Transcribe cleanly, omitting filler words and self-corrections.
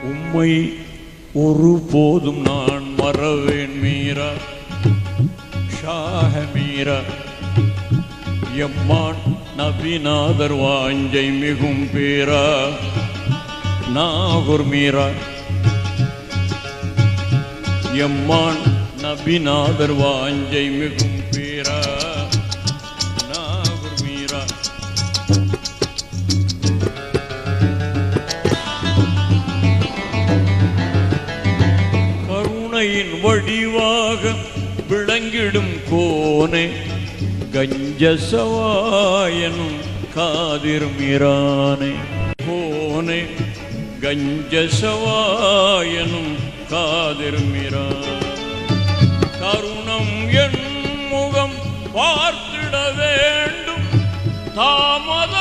உம்மை ஒருபோதும் நான் மறவேன் மீரா ஷாஹ மீரா எம்மான் நபிநாதர் வாஞ்சை மிகும் பேரா நாகூர் மீரா எம்மான் நபிநாதர் வாஞ்சை மிகும் பேரா நாகூர் மீரா. கருணையின் வடிவாக விளங்கிடும் கோனே கஞ்சசவாயனும் காதிர் மீரானே கோனே கஞ்சசவாயனும் காதிர் மீரான். கருணம் என் முகம் பார்த்திட வேண்டும் தாமத